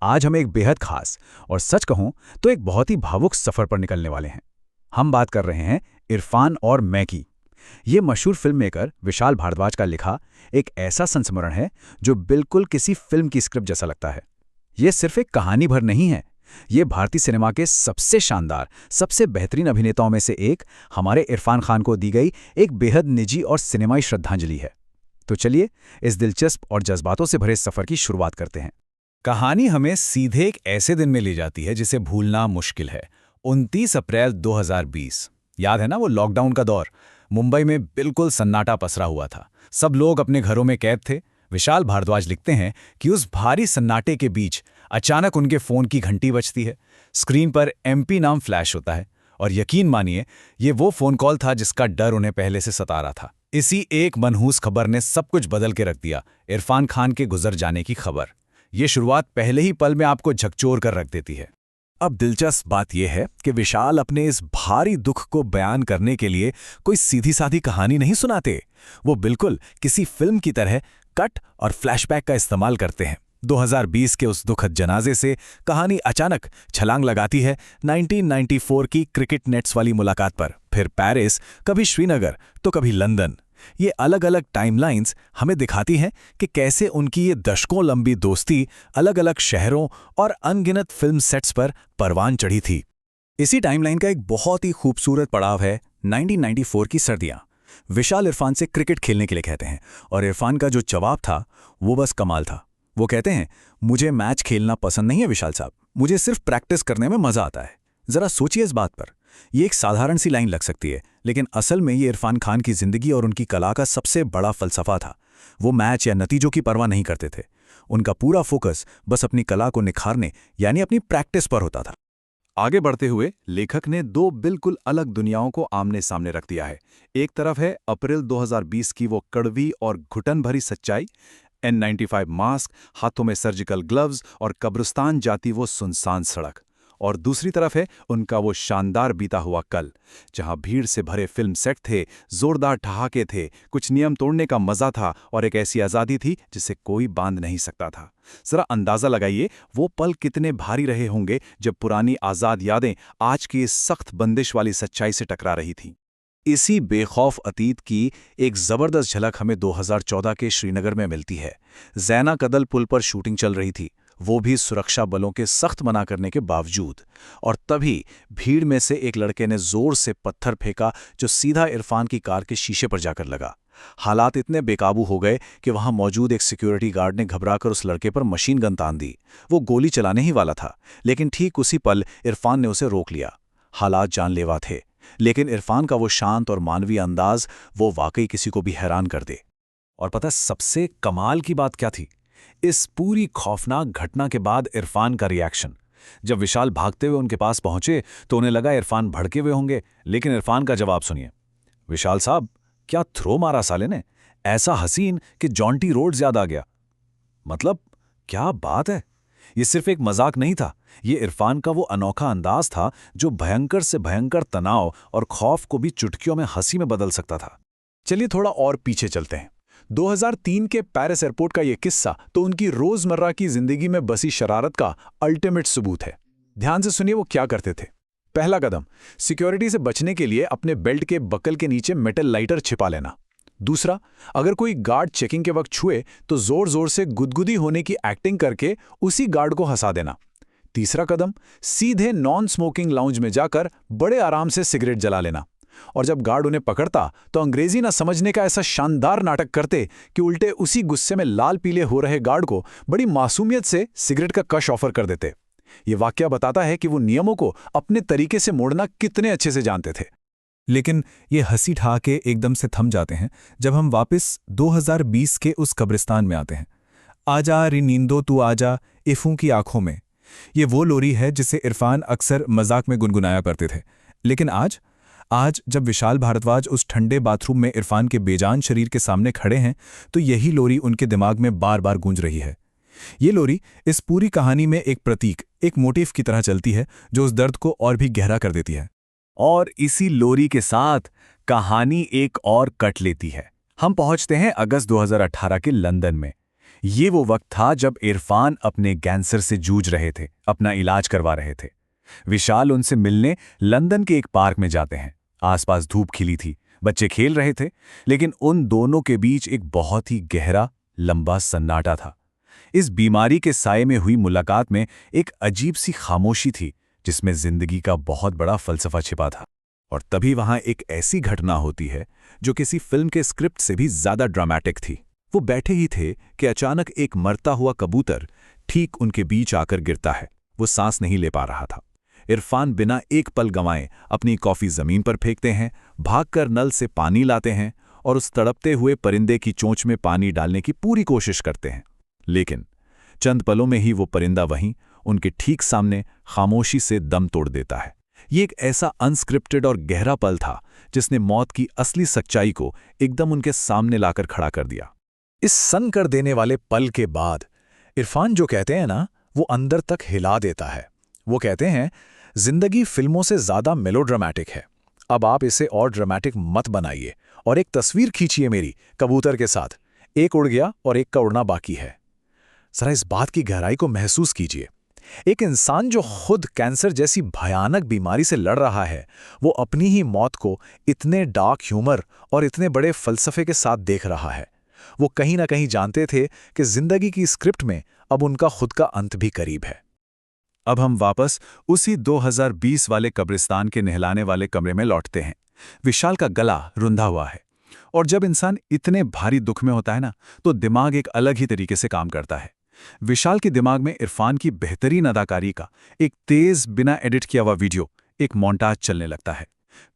आज हम एक बेहद खास और सच कहूं तो एक बहुत ही भावुक सफर पर निकलने वाले हैं। हम बात कर रहे हैं इरफान और मैं की। ये मशहूर फिल्म मेकर विशाल भारद्वाज का लिखा एक ऐसा संस्मरण है जो बिल्कुल किसी फिल्म की स्क्रिप्ट जैसा लगता है। ये सिर्फ एक कहानी भर नहीं है, ये भारतीय सिनेमा के सबसे शानदार, सबसे बेहतरीन अभिनेताओं में से एक हमारे इरफान खान को दी गई एक बेहद निजी और सिनेमाई श्रद्धांजलि है। तो चलिए इस दिलचस्प और जज्बातों से भरे सफर की शुरुआत करते हैं। कहानी हमें सीधे एक ऐसे दिन में ले जाती है जिसे भूलना मुश्किल है। 29 अप्रैल 2020। याद है ना वो लॉकडाउन का दौर। मुंबई में बिल्कुल सन्नाटा पसरा हुआ था। सब लोग अपने घरों में कैद थे। विशाल भारद्वाज लिखते हैं कि उस भारी सन्नाटे के बीच अचानक उनके फोन की घंटी बजती है। स्क्रीन पर एमपी नाम फ्लैश होता है और यकीन मानिए ये वो फोन कॉल था जिसका डर उन्हें पहले से सता रहा था। इसी एक मनहूस खबर ने सब कुछ बदल के रख दिया। इरफान खान के गुजर जाने की खबर। ये शुरुआत पहले ही पल में आपको झकझोर कर रख देती है। अब दिलचस्प बात यह है कि विशाल अपने इस भारी दुख को बयान करने के लिए कोई सीधी साधी कहानी नहीं सुनाते। वो बिल्कुल किसी फिल्म की तरह कट और फ्लैशबैक का इस्तेमाल करते हैं। 2020 के उस दुखद जनाजे से कहानी अचानक छलांग लगाती है 1994 की क्रिकेट नेट्स वाली मुलाकात पर। फिर पेरिस, कभी श्रीनगर तो कभी लंदन। ये अलग अलग टाइमलाइंस हमें दिखाती हैं कि कैसे उनकी ये दशकों लंबी दोस्ती अलग अलग शहरों और अनगिनत फिल्म सेट्स पर परवान चढ़ी थी। इसी टाइमलाइन का एक बहुत ही खूबसूरत पड़ाव है 1994 की सर्दियां। विशाल इरफान से क्रिकेट खेलने के लिए कहते हैं और इरफान का जो जवाब था वो बस कमाल था। वो कहते हैं, मुझे मैच खेलना पसंद नहीं है विशाल साहब, मुझे सिर्फ प्रैक्टिस करने में मजा आता है। जरा सोचिए इस बात पर। ये एक साधारण सी लाइन लग सकती है, लेकिन असल में ये इरफान खान की जिंदगी और उनकी कला का सबसे बड़ा फलसफा था। वो मैच या नतीजों की परवाह नहीं करते थे। उनका पूरा फोकस बस अपनी कला को निखारने यानी अपनी प्रैक्टिस पर होता था। आगे बढ़ते हुए लेखक ने दो बिल्कुल अलग दुनियाओं को आमने सामने रख दिया है। एक तरफ है अप्रैल 2020 की वो कड़वी और घुटन भरी सच्चाई, N95 मास्क, हाथों में सर्जिकल ग्लव्स और कब्रिस्तान जाती वो सुनसान सड़क। और दूसरी तरफ है उनका वो शानदार बीता हुआ कल, जहां भीड़ से भरे फिल्म सेट थे, जोरदार ठहाके थे, कुछ नियम तोड़ने का मजा था और एक ऐसी आज़ादी थी जिसे कोई बांध नहीं सकता था। जरा अंदाजा लगाइए वो पल कितने भारी रहे होंगे जब पुरानी आज़ाद यादें आज की इस सख्त बंदिश वाली सच्चाई से टकरा रही थीं। इसी बेखौफ अतीत की एक जबरदस्त झलक हमें 2014 के श्रीनगर में मिलती है। जैना कदल पुल पर शूटिंग चल रही थी, वो भी सुरक्षा बलों के सख्त मना करने के बावजूद। और तभी भीड़ में से एक लड़के ने जोर से पत्थर फेंका जो सीधा इरफान की कार के शीशे पर जाकर लगा। हालात इतने बेकाबू हो गए कि वहां मौजूद एक सिक्योरिटी गार्ड ने घबराकर उस लड़के पर मशीन गन तान दी। वो गोली चलाने ही वाला था, लेकिन ठीक उसी पल इरफान ने उसे रोक लिया। हालात जानलेवा थे, लेकिन इरफान का वो शांत और मानवीय अंदाज वो वाकई किसी को भी हैरान कर दे। और पता सबसे कमाल की बात क्या थी? इस पूरी खौफनाक घटना के बाद इरफान का रिएक्शन। जब विशाल भागते हुए उनके पास पहुंचे तो उन्हें लगा इरफान भड़के हुए होंगे, लेकिन इरफान का जवाब सुनिए। विशाल साहब, क्या थ्रो मारा साले ने, ऐसा हसीन कि जॉन्टी रोड्स याद आ गया। मतलब क्या बात है। ये सिर्फ एक मजाक नहीं था, ये इरफान का वो अनोखा अंदाज था जो भयंकर से भयंकर तनाव और खौफ को भी चुटकियों में हंसी में बदल सकता था। चलिए थोड़ा और पीछे चलते हैं। 2003 के पेरिस एयरपोर्ट का ये किस्सा तो उनकी रोजमर्रा की जिंदगी में बसी शरारत का अल्टीमेट सबूत है। ध्यान से सुनिए वो क्या करते थे। पहला कदम, सिक्योरिटी से बचने के लिए अपने बेल्ट के बकल के नीचे मेटल लाइटर छिपा लेना। दूसरा, अगर कोई गार्ड चेकिंग के वक्त छुए तो जोर जोर से गुदगुदी होने की एक्टिंग करके उसी गार्ड को हंसा देना। तीसरा कदम, सीधे नॉन स्मोकिंग लाउंज में जाकर बड़े आराम से सिगरेट जला लेना। और जब गार्ड उन्हें पकड़ता तो अंग्रेजी ना समझने का ऐसा शानदार नाटक करते कि उल्टे उसी गुस्से में लाल पीले हो रहे गार्ड को बड़ी मासूमियत से सिगरेट का कश ऑफर कर देते। ये वाकया बताता है कि वो नियमों को अपने तरीके से मोड़ना कितने अच्छे से जानते थे। लेकिन ये हंसी ठहाके एकदम से थम जाते हैं जब हम वापस 2020 के उस कब्रिस्तान में आते हैं। आजा री नींदो तू आजा, इफू की आंखों में। ये वो लोरी है जिसे इरफान अक्सर मजाक में गुनगुनाया करते थे। लेकिन आज जब विशाल भारद्वाज उस ठंडे बाथरूम में इरफान के बेजान शरीर के सामने खड़े हैं तो यही लोरी उनके दिमाग में बार बार गूंज रही है। ये लोरी इस पूरी कहानी में एक प्रतीक, एक मोटिव की तरह चलती है जो उस दर्द को और भी गहरा कर देती है। और इसी लोरी के साथ कहानी एक और कट लेती है। हम पहुंचते हैं अगस्त 2018 के लंदन में। ये वो वक्त था जब इरफान अपने कैंसर से जूझ रहे थे, अपना इलाज करवा रहे थे। विशाल उनसे मिलने लंदन के एक पार्क में जाते हैं। आसपास धूप खिली थी, बच्चे खेल रहे थे, लेकिन उन दोनों के बीच एक बहुत ही गहरा, लंबा सन्नाटा था। इस बीमारी के साये में हुई मुलाकात में एक अजीब सी खामोशी थी, जिसमें जिंदगी का बहुत बड़ा फलसफा छिपा था। और तभी वहां एक ऐसी घटना होती है जो किसी फिल्म के स्क्रिप्ट से भी ज्यादा ड्रामेटिक थी। वो बैठे ही थे कि अचानक एक मरता हुआ कबूतर ठीक उनके बीच आकर गिरता है। वो सांस नहीं ले पा रहा था। इरफान बिना एक पल गंवाए अपनी कॉफी जमीन पर फेंकते हैं, भागकर नल से पानी लाते हैं और उस तड़पते हुए परिंदे की चोंच में पानी डालने की पूरी कोशिश करते हैं। लेकिन चंद पलों में ही वो परिंदा वहीं उनके ठीक सामने खामोशी से दम तोड़ देता है। ये एक ऐसा अनस्क्रिप्टेड और गहरा पल था जिसने मौत की असली सच्चाई को एकदम उनके सामने लाकर खड़ा कर दिया। इस सन कर देने वाले पल के बाद इरफान जो कहते हैं ना, वो अंदर तक हिला देता है। वो कहते हैं, जिंदगी फिल्मों से ज्यादा मेलोड्रामेटिक है। अब आप इसे और ड्रामेटिक मत बनाइए और एक तस्वीर खींचिए मेरी कबूतर के साथ। एक उड़ गया और एक का उड़ना बाकी है। जरा इस बात की गहराई को महसूस कीजिए। एक इंसान जो खुद कैंसर जैसी भयानक बीमारी से लड़ रहा है, वो अपनी ही मौत को इतने डार्क ह्यूमर और इतने बड़े फलसफे के साथ देख रहा है। वो कहीं ना कहीं जानते थे कि जिंदगी की स्क्रिप्ट में अब उनका खुद का अंत भी करीब है। अब हम वापस उसी 2020 वाले कब्रिस्तान के नहलाने वाले कमरे में लौटते हैं। विशाल का गला रुंधा हुआ है, और जब इंसान इतने भारी दुख में होता है ना, तो दिमाग एक अलग ही तरीके से काम करता है। विशाल के दिमाग में इरफान की बेहतरीन अदाकारी का एक तेज, बिना एडिट किया हुआ वीडियो, एक मोन्टाज चलने लगता है।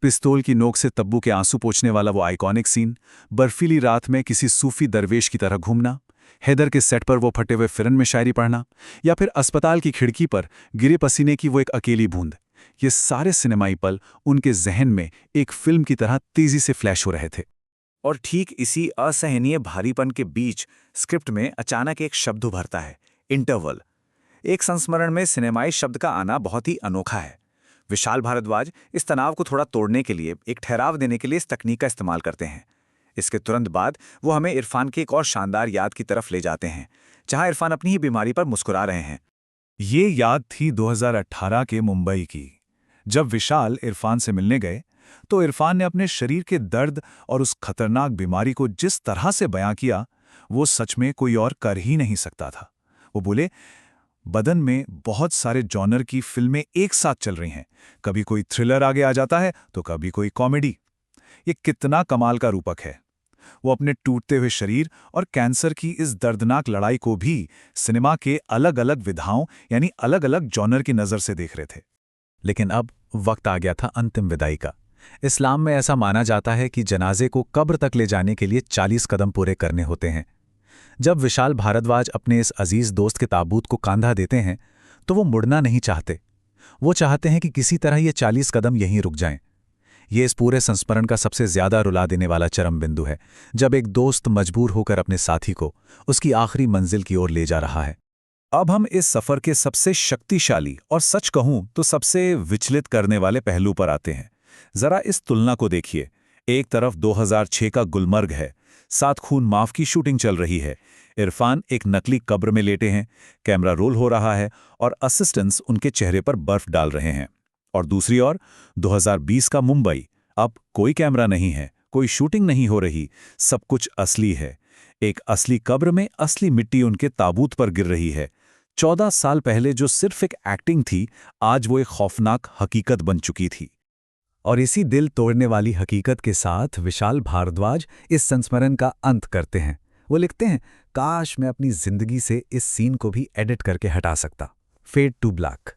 पिस्तौल की नोक से तब्बू के आंसू पोंछने वाला वो आइकॉनिक सीन, बर्फीली रात में किसी सूफी दरवेश की तरह घूमना, हैदर के सेट पर वो फटे हुए फिरन में शायरी पढ़ना, या फिर अस्पताल की खिड़की पर गिरे पसीने की वो एक अकेली बूंद, ये सारे सिनेमाई पल उनके जहन में एक फिल्म की तरह तेजी से फ्लैश हो रहे थे। और ठीक इसी असहनीय भारीपन के बीच स्क्रिप्ट में अचानक एक शब्द उभरता है, इंटरवल। एक संस्मरण में सिनेमाई शब्द का आना बहुत ही अनोखा है। विशाल भारद्वाज इस तनाव को थोड़ा तोड़ने के लिए, एक ठहराव देने के लिए इस तकनीक का इस्तेमाल करते हैं। इसके तुरंत बाद वो हमें इरफान की एक और शानदार याद की तरफ ले जाते हैं, जहां इरफान अपनी ही बीमारी पर मुस्कुरा रहे हैं। ये याद थी 2018 के मुंबई की। जब विशाल इरफान से मिलने गए तो इरफान ने अपने शरीर के दर्द और उस खतरनाक बीमारी को जिस तरह से बयां किया, वो सच में कोई और कर ही नहीं सकता था। वो बोले, बदन में बहुत सारे जॉनर की फिल्में एक साथ चल रही हैं। कभी कोई थ्रिलर आगे आ जाता है तो कभी कोई कॉमेडी। ये कितना कमाल का रूपक है। वो अपने टूटते हुए शरीर और कैंसर की इस दर्दनाक लड़ाई को भी सिनेमा के अलग अलग विधाओं यानी अलग अलग जॉनर की नज़र से देख रहे थे। लेकिन अब वक्त आ गया था अंतिम विदाई का। इस्लाम में ऐसा माना जाता है कि जनाजे को कब्र तक ले जाने के लिए 40 कदम पूरे करने होते हैं। जब विशाल भारद्वाज अपने इस अजीज दोस्त के ताबूत को कांधा देते हैं, तो वो मुड़ना नहीं चाहते। वो चाहते हैं कि किसी तरह ये 40 कदम यहीं रुक जाएं। ये इस पूरे संस्मरण का सबसे ज्यादा रुला देने वाला चरम बिंदु है, जब एक दोस्त मजबूर होकर अपने साथी को उसकी आखिरी मंजिल की ओर ले जा रहा है। अब हम इस सफर के सबसे शक्तिशाली और सच कहूं तो सबसे विचलित करने वाले पहलू पर आते हैं। जरा इस तुलना को देखिए। एक तरफ 2006 का गुलमर्ग है, सात खून माफ की शूटिंग चल रही है। इरफान एक नकली कब्र में लेटे हैं, कैमरा रोल हो रहा है और असिस्टेंट्स उनके चेहरे पर बर्फ डाल रहे हैं। और दूसरी ओर 2020 का मुंबई, अब कोई कैमरा नहीं है, कोई शूटिंग नहीं हो रही, सब कुछ असली है। एक असली कब्र में असली मिट्टी उनके ताबूत पर गिर रही है। 14 साल पहले जो सिर्फ एक एक्टिंग थी, आज वो एक खौफनाक हकीकत बन चुकी थी। और इसी दिल तोड़ने वाली हकीकत के साथ विशाल भारद्वाज इस संस्मरण का अंत करते हैं। वो लिखते हैं, काश मैं अपनी जिंदगी से इस सीन को भी एडिट करके हटा सकता। Fade to black.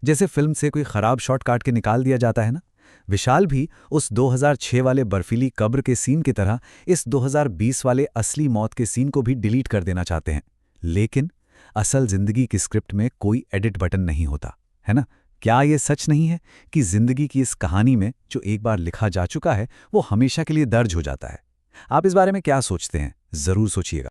जैसे फिल्म से कोई खराब शॉट काट के निकाल दिया जाता है ना, विशाल भी उस 2006 वाले बर्फीली कब्र के सीन की तरह इस 2020 वाले असली मौत के सीन को भी डिलीट कर देना चाहते हैं। लेकिन असल जिंदगी की स्क्रिप्ट में कोई एडिट बटन नहीं होता, है ना? क्या ये सच नहीं है कि जिंदगी की इस कहानी में जो एक बार लिखा जा चुका है, वो हमेशा के लिए दर्ज हो जाता है? आप इस बारे में क्या सोचते हैं? जरूर सोचिएगा।